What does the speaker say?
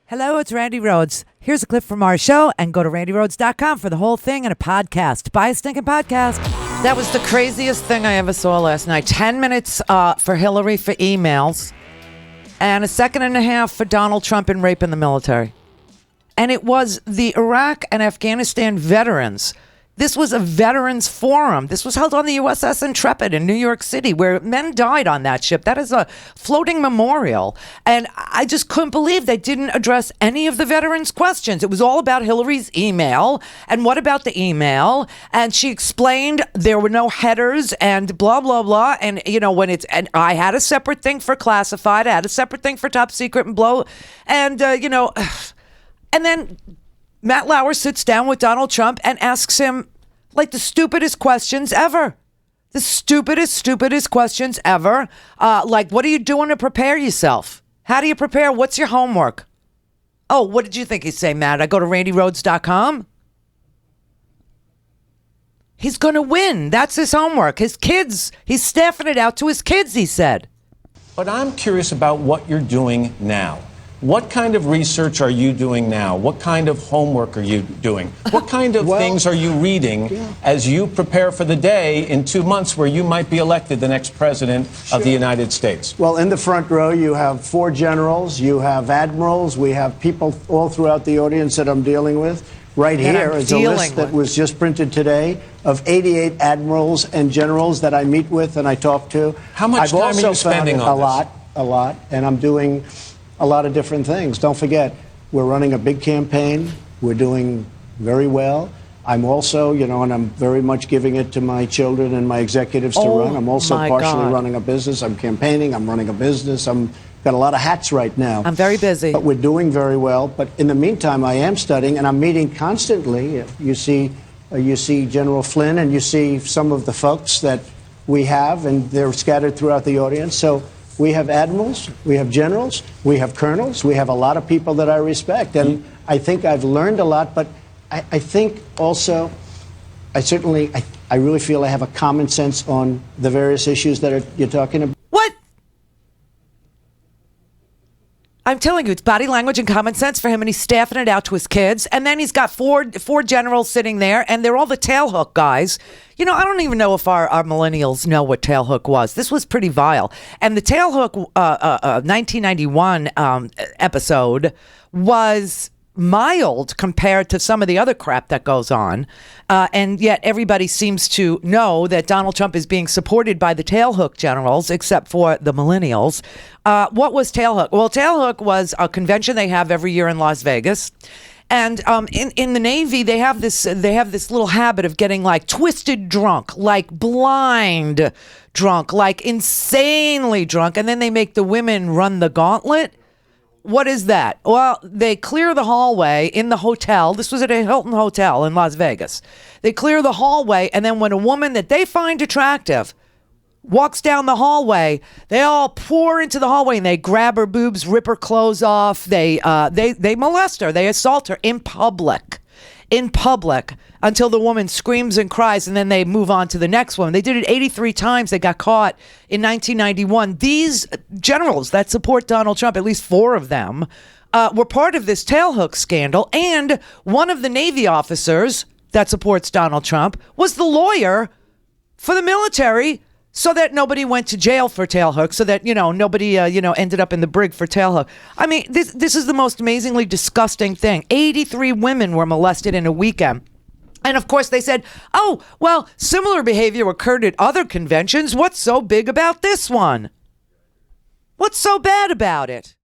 Hello, it's Randi Rhodes. Here's a clip from our show, and go to randirhodes.com for the whole thing and a podcast. Buy a stinking podcast. That was the craziest thing I ever saw last night. 10 minutes for Hillary for emails, and a second and a half for Donald Trump and rape in the military. And it was the Iraq and Afghanistan veterans. This was a veterans forum. This was held on the USS Intrepid in New York City, where men died on that ship. That is a floating memorial. And I just couldn't believe they didn't address any of the veterans' questions. It was all about Hillary's email. And what about the email? And she explained there were no headers and blah, blah, blah. And, you know, and I had a separate thing for classified. I had a separate thing for top secret and blow. And, and then Matt Lauer sits down with Donald Trump and asks him like the stupidest questions ever. The stupidest questions ever. Like, what are you doing to prepare yourself? How do you prepare? What's your homework? Oh, what did you think he'd say, Matt? I go to randirhodes.com. He's going to win. That's his homework. His kids, he's staffing it out to his kids, he said. But I'm curious about what you're doing now. What kind of research are you doing now? What kind of homework are you doing? What kind of things are you reading as you prepare for the day in 2 months where you might be elected the next president of the United States? Well, in the front row, you have 4 generals, you have admirals, we have people all throughout the audience that I'm dealing with. Right here is a list that was just printed today of 88 admirals and generals that I meet with and I talk to. How much time are you spending on this? A lot, and I'm doing a lot of different things. Don't forget, we're running a big campaign. We're doing very well. I'm also, and I'm very much giving it to my children and my executives to run. I'm also partially running a business. I'm campaigning. I'm running a business. Got a lot of hats right now. I'm very busy. But we're doing very well. But in the meantime, I am studying, and I'm meeting constantly. You see General Flynn, and you see some of the folks that we have, and they're scattered throughout the audience. So we have admirals, we have generals, we have colonels, we have a lot of people that I respect. And I think I've learned a lot, but I think also, I really feel I have a common sense on the various issues that you're talking about. What? I'm telling you, it's body language and common sense for him, and he's staffing it out to his kids. And then he's got four generals sitting there, and they're all the tailhook guys. I don't even know if our millennials know what tailhook was. This was pretty vile. And the tailhook 1991 episode was mild compared to some of the other crap that goes on. And yet everybody seems to know that Donald Trump is being supported by the tailhook generals, except for the millennials. What was tailhook? Well, tailhook was a convention they have every year in Las Vegas. And in the Navy, they have this little habit of getting like twisted drunk, like blind drunk, like insanely drunk. And then they make the women run the gauntlet. What is that? Well, they clear the hallway in the hotel. This was at a Hilton Hotel in Las Vegas. They clear the hallway, and then when a woman that they find attractive walks down the hallway, they all pour into the hallway and they grab her boobs, rip her clothes off. They molest her. They assault her in public until the woman screams and cries, and then they move on to the next one. They did it 83 times. They got caught in 1991. These generals that support Donald Trump, at least 4 of them, were part of this tailhook scandal. And one of the Navy officers that supports Donald Trump was the lawyer for the military, so that nobody went to jail for tailhook, so that, nobody, ended up in the brig for tailhook. I mean, this is the most amazingly disgusting thing. 83 women were molested in a weekend. And of course they said, oh, well, similar behavior occurred at other conventions. What's so big about this one? What's so bad about it?